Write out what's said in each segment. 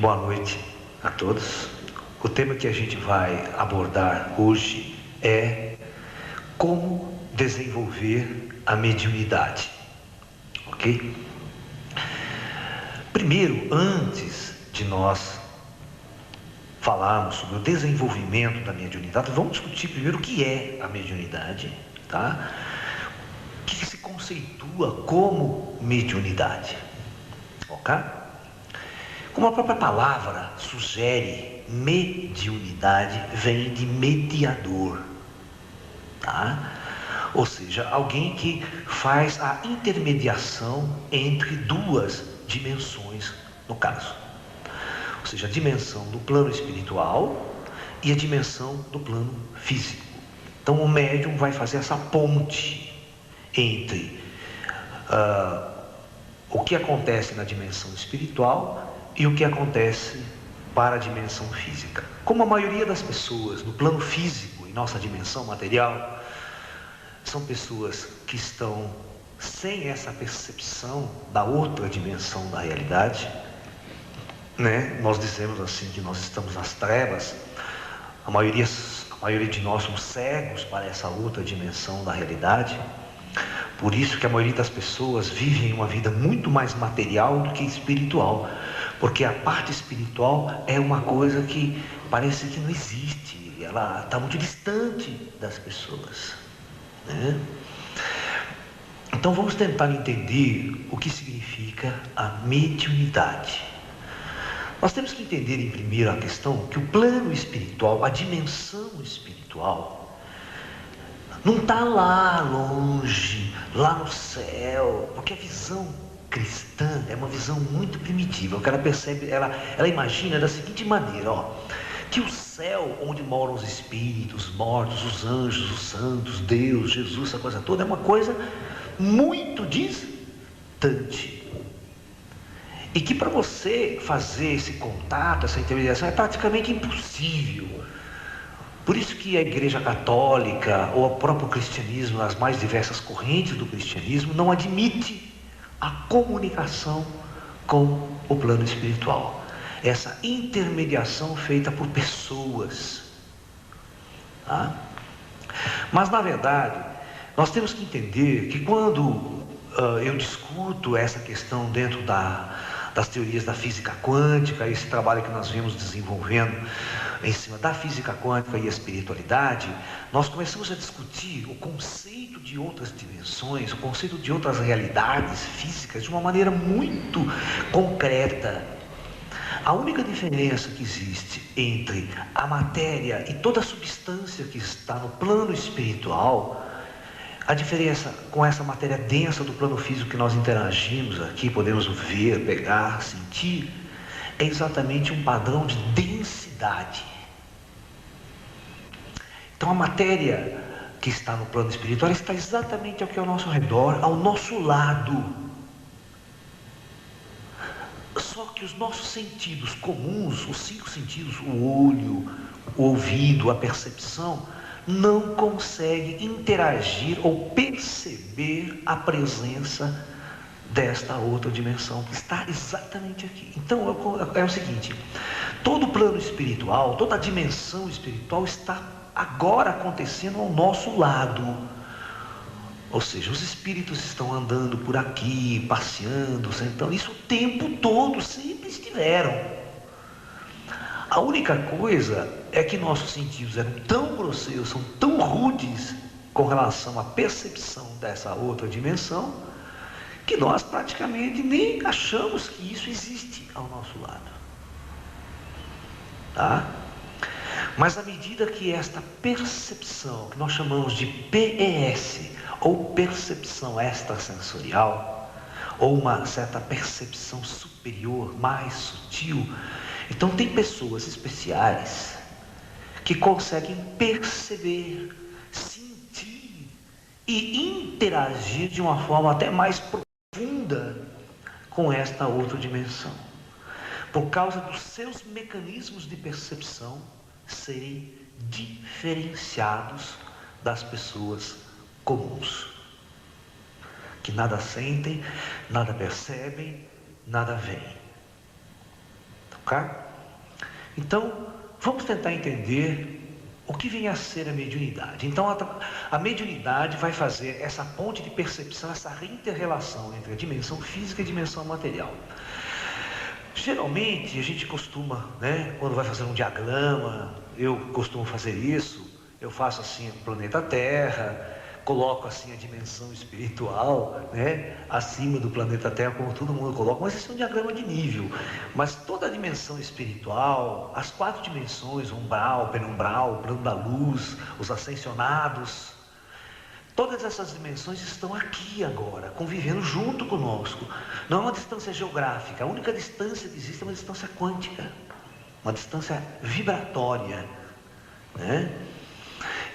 Boa noite a todos. O tema que a gente vai abordar hoje é como desenvolver a mediunidade, ok? Primeiro, antes de nós falarmos sobre o desenvolvimento da mediunidade, vamos discutir primeiro o que é a mediunidade, tá? O que se conceitua como mediunidade, ok? Como a própria palavra sugere, mediunidade vem de mediador, tá? Ou seja, alguém que faz a intermediação entre duas dimensões, no caso. Ou seja, a dimensão do plano espiritual e a dimensão do plano físico. Então o médium vai fazer essa ponte entre o que acontece na dimensão espiritual e o que acontece para a dimensão física. Como a maioria das pessoas no plano físico, em nossa dimensão material, são pessoas que estão sem essa percepção da outra dimensão da realidade, né? Nós dizemos assim que nós estamos nas trevas, a maioria de nós somos cegos para essa outra dimensão da realidade. Por isso que a maioria das pessoas vivem uma vida muito mais material do que espiritual, porque a parte espiritual é uma coisa que parece que não existe, ela está muito distante das pessoas, né? Então vamos tentar entender o que significa a mediunidade. Nós temos que entender em primeiro a questão que o plano espiritual, a dimensão espiritual, não está lá longe, lá no céu, porque a visão cristã é uma visão muito primitiva. O que ela percebe, ela imagina da seguinte maneira, que o céu onde moram os espíritos mortos, os anjos, os santos, Deus, Jesus, essa coisa toda, é uma coisa muito distante. E que para você fazer esse contato, essa intermediação, é praticamente impossível. Por isso que a Igreja Católica, ou o próprio cristianismo, as mais diversas correntes do cristianismo, não admite a comunicação com o plano espiritual. Essa intermediação feita por pessoas. Tá? Mas, na verdade, nós temos que entender que quando eu discuto essa questão dentro das teorias da física quântica, esse trabalho que nós vimos desenvolvendo em cima da física quântica e a espiritualidade, nós começamos a discutir o conceito de outras dimensões, o conceito de outras realidades físicas de uma maneira muito concreta. A única diferença que existe entre a matéria e toda a substância que está no plano espiritual, a diferença com essa matéria densa do plano físico que nós interagimos aqui, podemos ver, pegar, sentir, é exatamente um padrão de densidade. Então a matéria que está no plano espiritual está exatamente aqui ao nosso redor, ao nosso lado. Só que os nossos sentidos comuns, os 5 sentidos, o olho, o ouvido, a percepção, não conseguem interagir ou perceber a presença desta outra dimensão que está exatamente aqui. Então é o seguinte, todo o plano espiritual, toda a dimensão espiritual está agora acontecendo ao nosso lado. Ou seja, os espíritos estão andando por aqui, passeando, sentando, isso o tempo todo, sempre estiveram. A única coisa é que nossos sentidos eram tão grosseiros, são tão rudes com relação à percepção dessa outra dimensão, que nós praticamente nem achamos que isso existe ao nosso lado. Tá? Mas à medida que esta percepção, que nós chamamos de PES, ou percepção extrasensorial, ou uma certa percepção superior, mais sutil, então tem pessoas especiais que conseguem perceber, sentir e interagir de uma forma até mais profunda com esta outra dimensão, por causa dos seus mecanismos de percepção serem diferenciados das pessoas comuns, que nada sentem, nada percebem, nada veem. Ok? Então, vamos tentar entender o que vem a ser a mediunidade. Então, a mediunidade vai fazer essa ponte de percepção, essa inter-relação entre a dimensão física e a dimensão material. Geralmente, a gente costuma, quando vai fazer um diagrama, eu costumo fazer isso, eu faço assim o planeta Terra, coloco assim a dimensão espiritual, acima do planeta Terra, como todo mundo coloca, mas esse é um diagrama de nível. Mas toda a dimensão espiritual, as 4 dimensões, umbral, penumbral, plano da luz, os ascensionados, todas essas dimensões estão aqui agora, convivendo junto conosco. Não é uma distância geográfica, a única distância que existe é uma distância quântica, uma distância vibratória,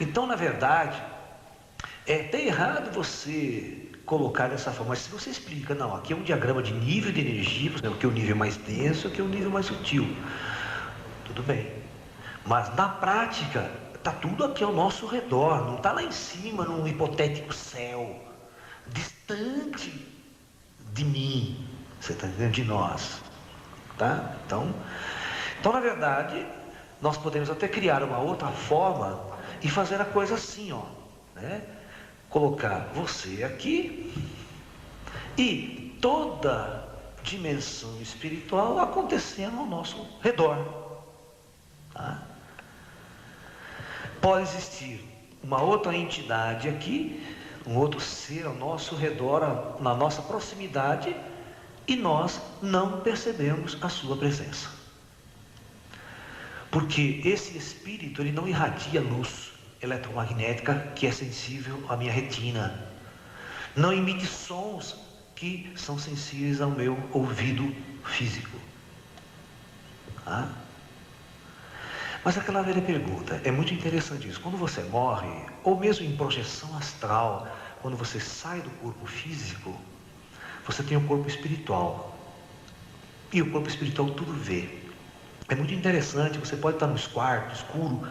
Então, na verdade, é até errado você colocar dessa forma, mas se você explica, não, aqui é um diagrama de nível de energia, aqui é o nível mais denso, aqui é o nível mais sutil, tudo bem, mas na prática está tudo aqui ao nosso redor, não está lá em cima num hipotético céu distante de mim, você está entendendo? De nós, tá? Então, na verdade, nós podemos até criar uma outra forma e fazer a coisa assim, colocar você aqui e toda dimensão espiritual acontecendo ao nosso redor, tá? Pode existir uma outra entidade aqui, um outro ser ao nosso redor, na nossa proximidade, e nós não percebemos a sua presença, porque esse espírito, ele não irradia luz eletromagnética que é sensível à minha retina, não emite sons que são sensíveis ao meu ouvido físico, tá? Mas aquela velha pergunta, é muito interessante isso, quando você morre, ou mesmo em projeção astral, quando você sai do corpo físico, você tem o corpo espiritual, e o corpo espiritual tudo vê. É muito interessante, você pode estar no quarto escuro,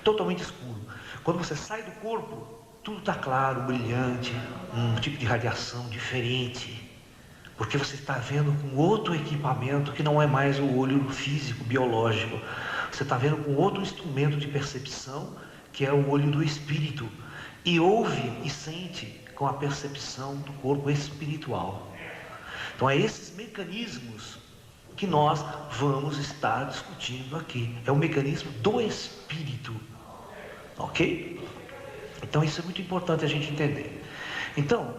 totalmente escuro. Quando você sai do corpo, tudo está claro, brilhante, um tipo de radiação diferente, porque você está vendo com outro equipamento que não é mais o olho físico, biológico. Você está vendo com outro instrumento de percepção, que é o olho do espírito, e ouve e sente com a percepção do corpo espiritual. Então é esses mecanismos que nós vamos estar discutindo aqui. É o mecanismo do espírito, ok? Então isso é muito importante a gente entender. Então,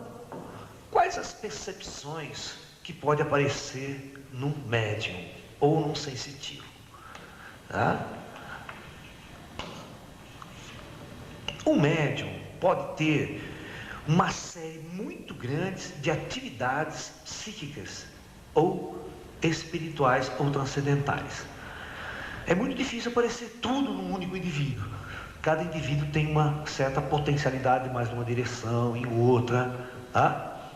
quais as percepções que podem aparecer num médium ou num sensitivo? Tá? Um médium pode ter uma série muito grande de atividades psíquicas ou espirituais ou transcendentais. É muito difícil aparecer tudo num único indivíduo. Cada indivíduo tem uma certa potencialidade mais numa direção, em outra, tá?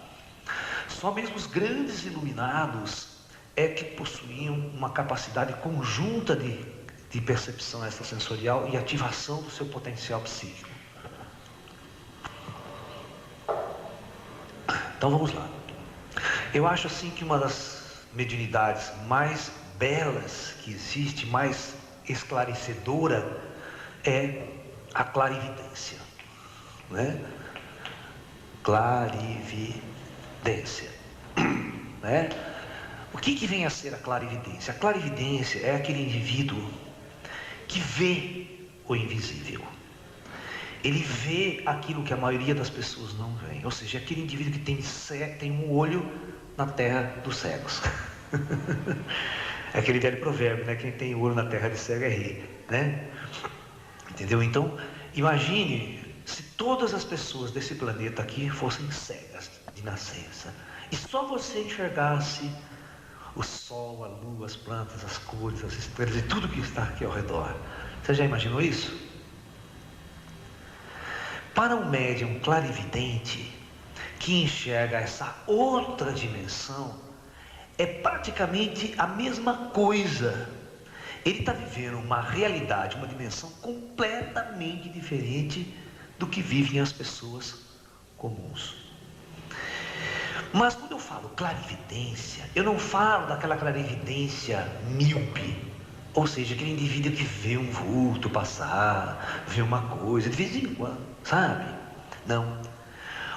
Só mesmo os grandes iluminados é que possuíam uma capacidade conjunta de percepção extrasensorial e ativação do seu potencial psíquico. Então vamos lá. Eu acho assim que uma das mediunidades mais belas que existe, mais esclarecedora, é a clarividência, Clarividência, O que vem a ser a clarividência? A clarividência é aquele indivíduo que vê o invisível. Ele vê aquilo que a maioria das pessoas não vê. Ou seja, aquele indivíduo que tem um olho na terra dos cegos. É aquele velho provérbio, Quem tem olho na terra de cego é rei, Entendeu? Então, imagine se todas as pessoas desse planeta aqui fossem cegas de nascença. E só você enxergasse o sol, a lua, as plantas, as cores, as estrelas e tudo que está aqui ao redor. Você já imaginou isso? Para um médium clarividente que enxerga essa outra dimensão, é praticamente a mesma coisa. Ele está vivendo uma realidade, uma dimensão completamente diferente do que vivem as pessoas comuns. Mas quando eu falo clarividência, eu não falo daquela clarividência míope, ou seja, aquele indivíduo que vê um vulto passar, vê uma coisa, de vez em quando, sabe? Não.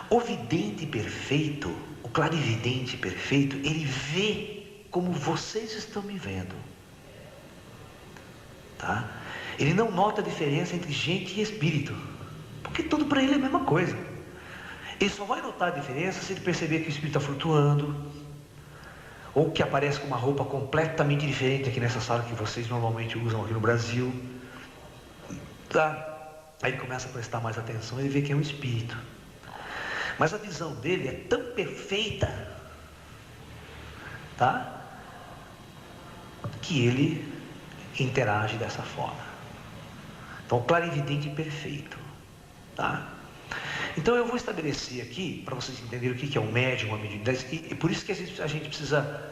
O vidente perfeito, o clarividente perfeito, ele vê como vocês estão me vendo, tá? Ele não nota a diferença entre gente e espírito, porque tudo para ele é a mesma coisa. Ele só vai notar a diferença se ele perceber que o espírito está flutuando, ou que aparece com uma roupa completamente diferente aqui nessa sala que vocês normalmente usam aqui no Brasil, tá? Aí ele começa a prestar mais atenção, ele vê que é um espírito. Mas a visão dele é tão perfeita, tá? Que ele interage dessa forma. Então, clarividente perfeito, tá? Então eu vou estabelecer aqui, para vocês entenderem o que é um médium, uma mediunidade, e por isso que a gente precisa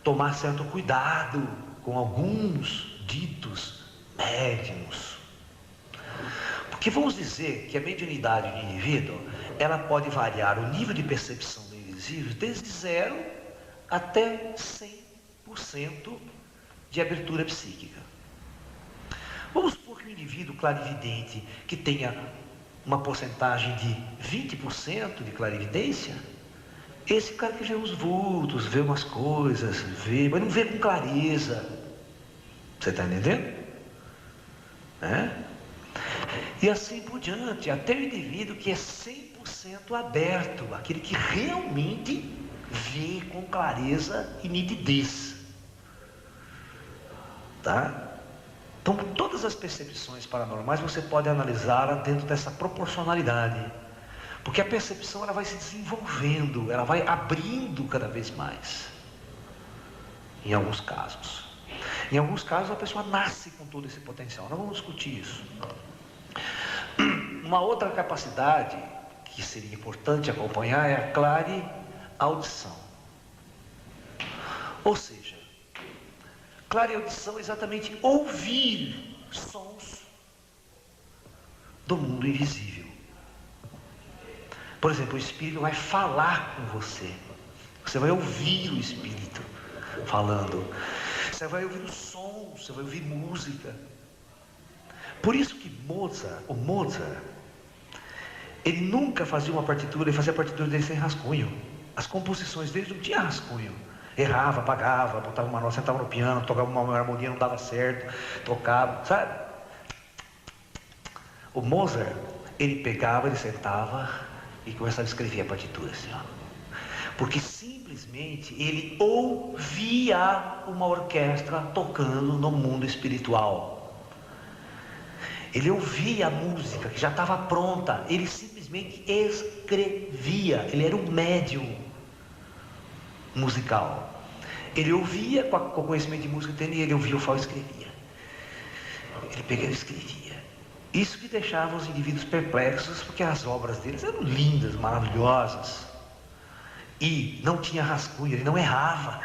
tomar certo cuidado com alguns ditos médiums. Porque vamos dizer que a mediunidade do indivíduo, ela pode variar o nível de percepção do invisível desde 0 até 100% de abertura psíquica. Vamos supor que um indivíduo clarividente que tenha uma porcentagem de 20% de clarividência, esse cara que vê os vultos, vê umas coisas, mas não vê com clareza. Você está entendendo? Né? E assim por diante, até o indivíduo que é 100% aberto, aquele que realmente vê com clareza e nitidez. Tá? Então, todas as percepções paranormais você pode analisá-las dentro dessa proporcionalidade, porque a percepção ela vai se desenvolvendo, ela vai abrindo cada vez mais. Em alguns casos, a pessoa nasce com todo esse potencial. Nós vamos discutir isso. Uma outra capacidade que seria importante acompanhar é a clareaudição. Ou seja, clareaudição é exatamente ouvir sons do mundo invisível. Por exemplo, o espírito vai falar com você. Você vai ouvir o espírito falando. Você vai ouvir o som, você vai ouvir música. Por isso que o Mozart, ele nunca fazia uma partitura, ele fazia a partitura dele sem rascunho. As composições dele não tinha rascunho. Errava, apagava, botava uma nota, sentava no piano, tocava uma harmonia, não dava certo, tocava, sabe? O Mozart, ele pegava, ele sentava e começava a escrever a partitura assim, ó. Porque simplesmente ele ouvia uma orquestra tocando no mundo espiritual. Ele ouvia a música que já estava pronta, ele simplesmente escrevia, ele era um médium musical. Ele ouvia com o conhecimento de música dele, e ele ouvia o falo e escrevia. Ele pegava e escrevia. Isso que deixava os indivíduos perplexos, porque as obras deles eram lindas, maravilhosas. E não tinha rascunho, ele não errava.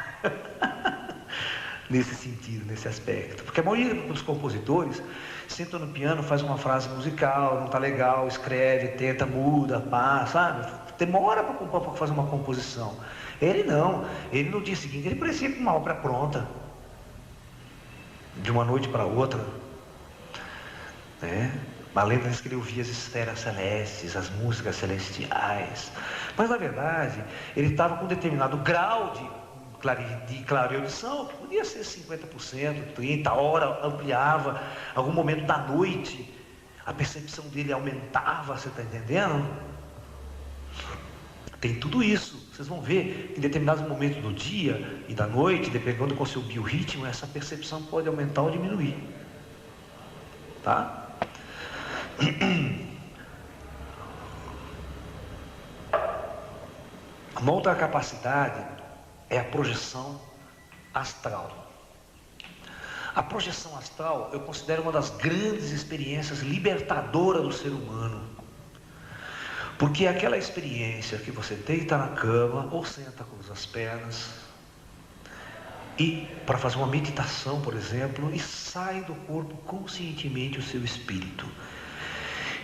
Nesse sentido, nesse aspecto. Porque a maioria dos compositores senta no piano, faz uma frase musical, não está legal, escreve, tenta, muda, passa, sabe? Demora para fazer uma composição. Ele não. Ele no dia seguinte, ele parecia com uma obra pronta. De uma noite para outra. Né? Além disso que ele ouvia as esferas celestes, as músicas celestiais. Mas na verdade, ele estava com um determinado grau de clareaudição, que podia ser 50%, 30%, a hora ampliava, algum momento da noite, a percepção dele aumentava, você está entendendo? Tem tudo isso. Vocês vão ver, em determinados momentos do dia e da noite, dependendo com o seu biorritmo, essa percepção pode aumentar ou diminuir. Tá? Uma outra capacidade é a projeção astral. A projeção astral eu considero uma das grandes experiências libertadoras do ser humano. Porque é aquela experiência que você deita na cama ou senta com as pernas e para fazer uma meditação, por exemplo, e sai do corpo conscientemente o seu espírito.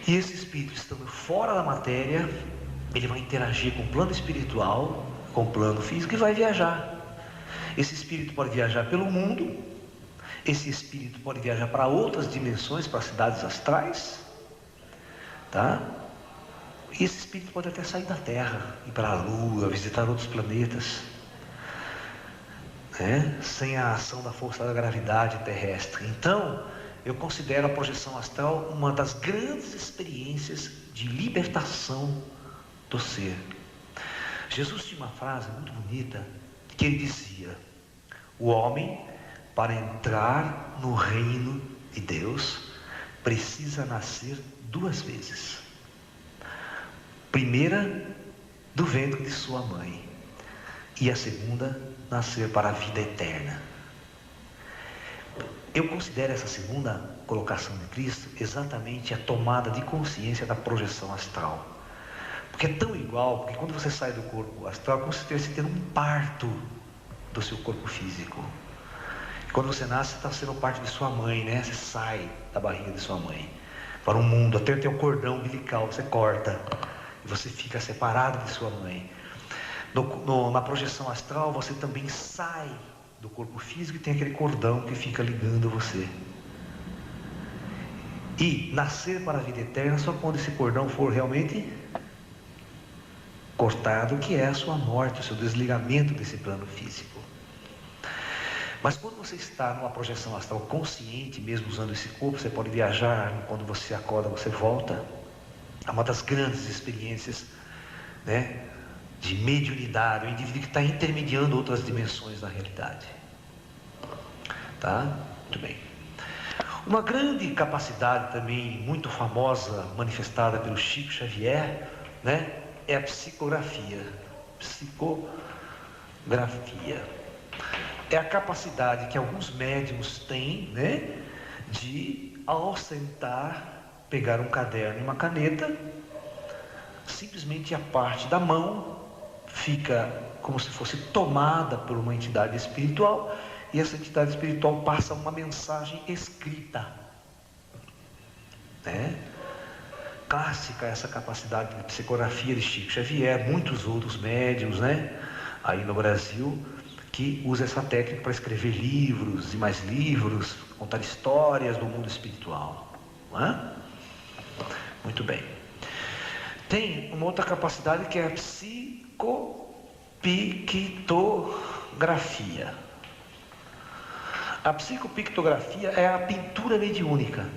E esse espírito, estando fora da matéria, ele vai interagir com o plano espiritual, com o plano físico e vai viajar. Esse espírito pode viajar pelo mundo, esse espírito pode viajar para outras dimensões, para cidades astrais, tá? E esse espírito pode até sair da Terra, ir para a Lua, visitar outros planetas, né? Sem a ação da força da gravidade terrestre. Então, eu considero a projeção astral uma das grandes experiências de libertação do ser. Jesus tinha uma frase muito bonita, que ele dizia: o homem, para entrar no reino de Deus, precisa nascer 2 vezes. Primeira, do ventre de sua mãe, e a segunda, nascer para a vida eterna. Eu considero essa segunda colocação de Cristo exatamente a tomada de consciência da projeção astral. Porque é tão igual, porque quando você sai do corpo astral, é como se estivesse tendo um parto do seu corpo físico. E quando você nasce, você está sendo parte de sua mãe, né? Você sai da barriga de sua mãe para o mundo, até ter o cordão umbilical, você corta, e você fica separado de sua mãe. Na projeção astral, você também sai do corpo físico e tem aquele cordão que fica ligando você. E nascer para a vida eterna só quando esse cordão for realmente cortado, que é a sua morte, o seu desligamento desse plano físico. Mas quando você está numa projeção astral consciente, mesmo usando esse corpo, você pode viajar, quando você acorda, você volta. É uma das grandes experiências, né, de mediunidade, o indivíduo que está intermediando outras dimensões da realidade. Tá? Muito bem. Uma grande capacidade também, muito famosa, manifestada pelo Chico Xavier, né, é a psicografia. Psicografia é a capacidade que alguns médiuns têm, né, de, ao sentar, pegar um caderno e uma caneta, simplesmente a parte da mão fica como se fosse tomada por uma entidade espiritual, e essa entidade espiritual passa uma mensagem escrita, né? Clássica essa capacidade de psicografia de Chico Xavier, muitos outros médiuns, né, aí no Brasil, que usa essa técnica para escrever livros e mais livros, contar histórias do mundo espiritual, não é? Muito bem. Tem uma outra capacidade que é a psicopictografia. A psicopictografia é a pintura mediúnica,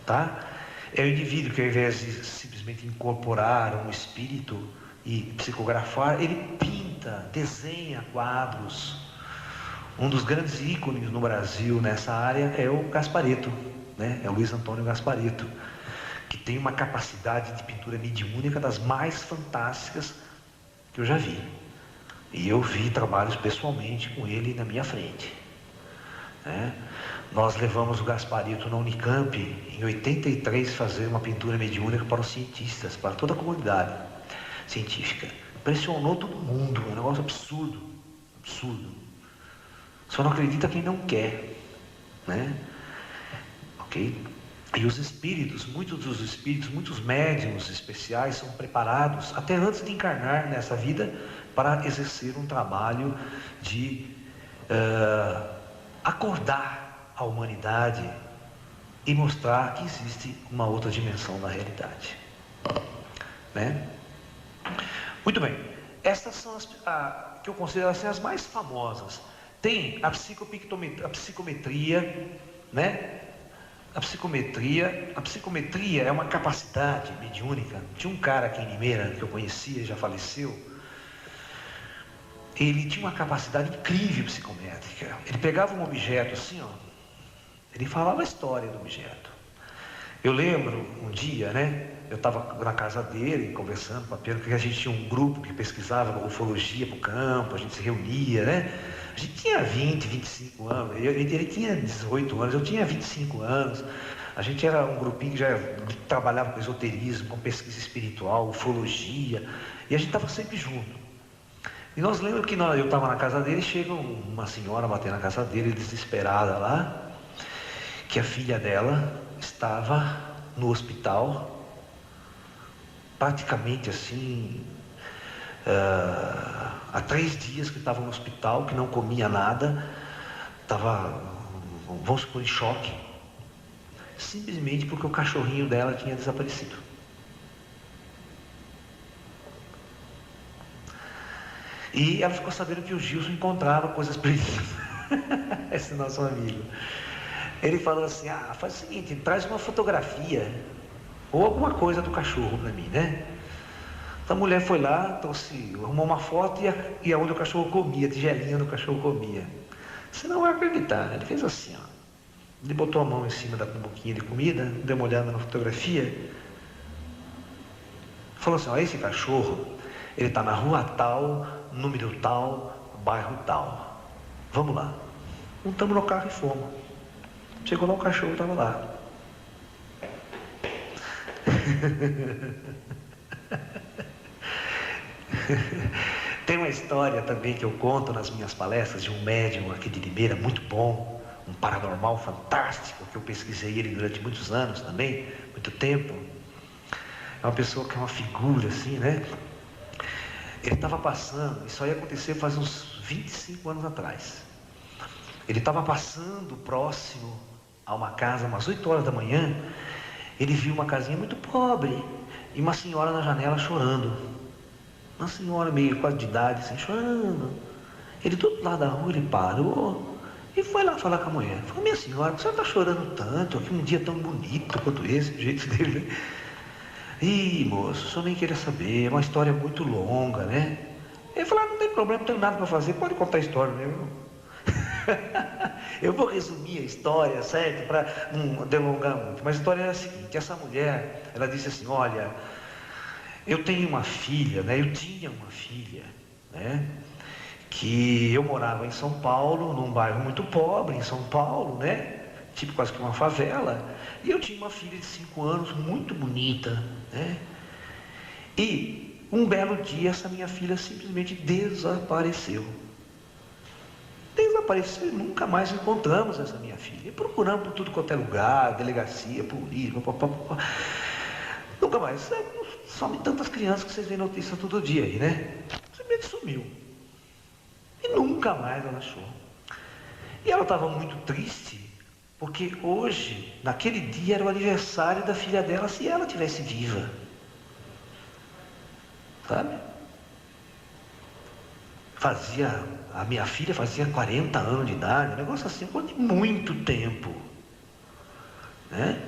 tá? É o indivíduo que, ao invés de simplesmente incorporar um espírito e psicografar, ele pinta, desenha quadros. Um dos grandes ícones no Brasil nessa área é o Gasparetto, né? É o Luiz Antônio Gasparetto, que tem uma capacidade de pintura mediúnica das mais fantásticas que eu já vi. E eu vi trabalhos pessoalmente com ele na minha frente, né? Nós levamos o Gasparetto na Unicamp em 83 fazer uma pintura mediúnica para os cientistas, para toda a comunidade científica. Impressionou todo mundo, é um negócio absurdo, absurdo. Só não acredita quem não quer, né? Ok? E os espíritos, muitos médiuns especiais são preparados até antes de encarnar nessa vida para exercer um trabalho de acordar a humanidade e mostrar que existe uma outra dimensão da realidade, né? Muito bem. Essas são as que eu considero assim, as mais famosas. Tem a psicometria, né? A psicometria é uma capacidade mediúnica. Tinha um cara aqui em Limeira que eu conhecia, já faleceu. Ele tinha uma capacidade incrível psicométrica. Ele pegava um objeto assim, ó, ele falava a história do objeto. Eu lembro um dia, né? Eu estava na casa dele, conversando com a Pedro, porque a gente tinha um grupo que pesquisava ufologia para o campo, a gente se reunia, né? A gente tinha 20, 25 anos, ele tinha 18 anos, eu tinha 25 anos. A gente era um grupinho que já trabalhava com esoterismo, com pesquisa espiritual, ufologia, e a gente estava sempre junto. E nós lembro que eu estava na casa dele, chega uma senhora bater na casa dele, desesperada lá, que a filha dela estava no hospital, praticamente assim, há 3 dias que estava no hospital, que não comia nada, estava, vamos supor, em choque, simplesmente porque o cachorrinho dela tinha desaparecido. E ela ficou sabendo que o Gilson encontrava coisas perdidas. Esse nosso amigo. Ele falou assim: faz o seguinte, traz uma fotografia ou alguma coisa do cachorro para mim, né? Então a mulher foi lá, trouxe, arrumou uma foto e aonde o cachorro comia, tigelinha do cachorro comia. Você não vai acreditar, ele fez assim, ó. Ele botou a mão em cima da boquinha de comida, deu uma olhada na fotografia, falou assim: ó, esse cachorro, ele está na rua tal, número tal, bairro tal. Vamos lá. Montamos no carro e fomos. Chegou lá, o cachorro estava lá. Tem uma história também que eu conto nas minhas palestras de um médium aqui de Limeira, muito bom, um paranormal fantástico, que eu pesquisei ele durante muitos anos também, muito tempo. É uma pessoa que é uma figura assim, né? Ele estava passando, isso aí aconteceu faz uns 25 anos atrás. Ele estava passando próximo a uma casa, umas 8 horas da manhã, ele viu uma casinha muito pobre e uma senhora na janela chorando. Uma senhora meio quase de idade, assim, chorando. Ele do outro lado da rua, ele parou e foi lá falar com a mulher. Falou: minha senhora, por que você está chorando tanto? Aqui um dia tão bonito quanto esse, do jeito dele, né? Ih, moço, o senhor nem queria saber, é uma história muito longa, né? Ele falou: não tem problema, não tenho nada para fazer, pode contar a história mesmo. Eu vou resumir a história, certo? Para não delongar muito. Mas a história era a seguinte: essa mulher, ela disse assim: olha, eu tenho uma filha, né? Eu tinha uma filha, né? Que eu morava em São Paulo, num bairro muito pobre em São Paulo, né? Tipo quase que uma favela. E eu tinha uma filha de 5 anos, muito bonita, né? E um belo dia essa minha filha simplesmente desapareceu. Desapareceu e nunca mais encontramos essa minha filha. E procuramos por tudo quanto é lugar, delegacia, polícia, papapá. Nunca mais. Somem tantas crianças que vocês veem notícia todo dia aí, né? Simplesmente sumiu. E nunca mais ela achou. E ela estava muito triste, porque hoje, naquele dia, era o aniversário da filha dela, se ela tivesse viva. Sabe? A minha filha fazia 40 anos de idade, um negócio assim, de muito tempo. Né?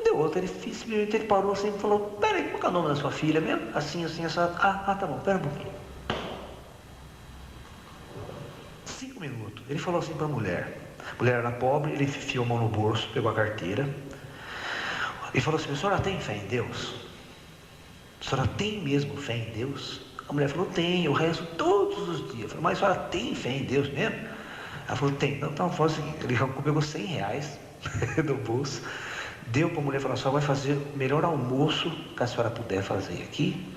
Deu outra, simplesmente ele parou assim e falou: peraí, qual é o nome da sua filha mesmo? Assim, essa. Tá bom, pera um pouquinho. 5 minutos. Ele falou assim para a mulher era pobre, ele enfiou a mão no bolso, pegou a carteira e falou assim: a senhora tem fé em Deus? A senhora tem mesmo fé em Deus? A mulher falou: tenho, eu rezo todos os dias. Eu falei: mas a senhora tem fé em Deus mesmo? Ela falou: tem. Então foi o seguinte, ele pegou 100 reais do bolso, deu para a mulher e falou: a senhora vai fazer o melhor almoço que a senhora puder fazer aqui,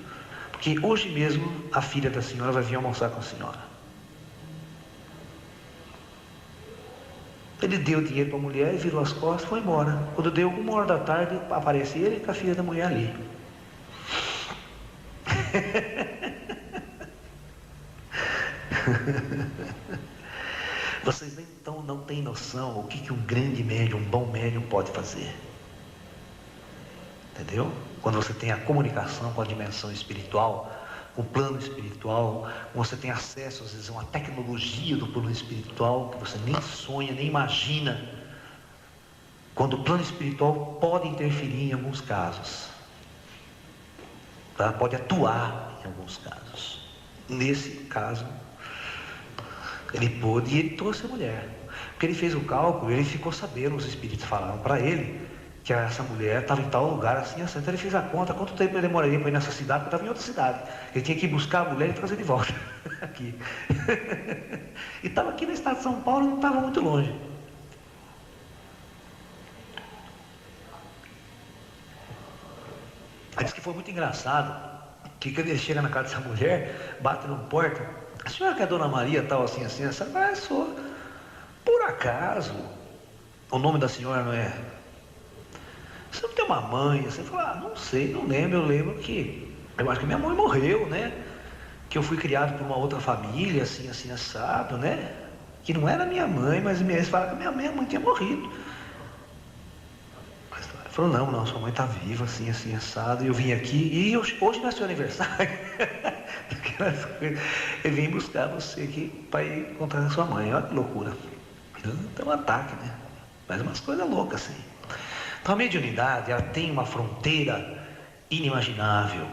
porque hoje mesmo a filha da senhora vai vir almoçar com a senhora. Ele deu dinheiro para a mulher e virou as costas e foi embora. Quando deu 1 hora da tarde, aparece ele com a filha da mulher ali. Vocês então não têm noção o que um grande médium, um bom médium pode fazer. Entendeu? Quando você tem a comunicação com a dimensão espiritual, com o plano espiritual, você tem acesso às vezes a uma tecnologia do plano espiritual que você nem sonha, nem imagina, quando o plano espiritual pode interferir em alguns casos, tá? Pode atuar em alguns casos. Nesse caso ele pôde, e ele trouxe a mulher, porque ele fez o cálculo, ele ficou sabendo, os espíritos falaram para ele que essa mulher estava em tal lugar assim, então ele fez a conta, quanto tempo ele demoraria para ir nessa cidade, porque estava em outra cidade, ele tinha que ir buscar a mulher e trazer de volta aqui. E estava aqui no estado de São Paulo, não estava muito longe. Aí disse que foi muito engraçado, que quando ele chega na casa dessa mulher, bate na porta: a senhora que é a Dona Maria, tal, assim, essa? Sou. Por acaso o nome da senhora não é... Você não tem uma mãe? Você fala: não sei, não lembro. Eu lembro que Eu acho que minha mãe morreu, né? Que eu fui criado por uma outra família, assim, assim, assado, né? Que não era minha mãe, mas eles falaram que minha mãe tinha morrido. Mas ela falou, não, não, sua mãe está viva, assim, assim, assado. E eu vim aqui, e hoje não é seu aniversário. Eu vim buscar você aqui para ir encontrar a sua mãe. Olha que loucura. Então, um ataque, né? Mas umas coisas loucas, assim. Então, a mediunidade, ela tem uma fronteira inimaginável.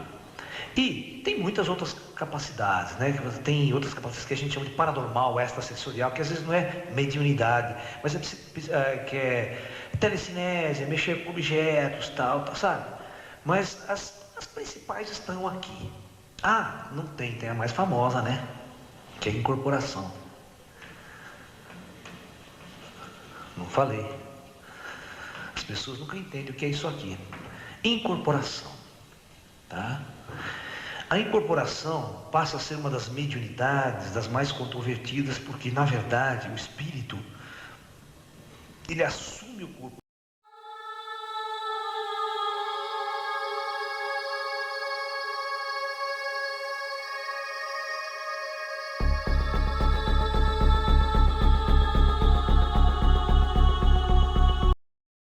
E tem muitas outras capacidades, né? Tem outras capacidades que a gente chama de paranormal, extrasensorial, que às vezes não é mediunidade, mas que é telecinésia, mexer com objetos, tal, sabe? Mas as principais estão aqui. Ah, não tem a mais famosa, né? Que é a incorporação. Não falei. As pessoas nunca entendem o que é isso aqui. Incorporação, tá? A incorporação passa a ser uma das mediunidades, das mais controvertidas, porque na verdade o espírito ele assume o corpo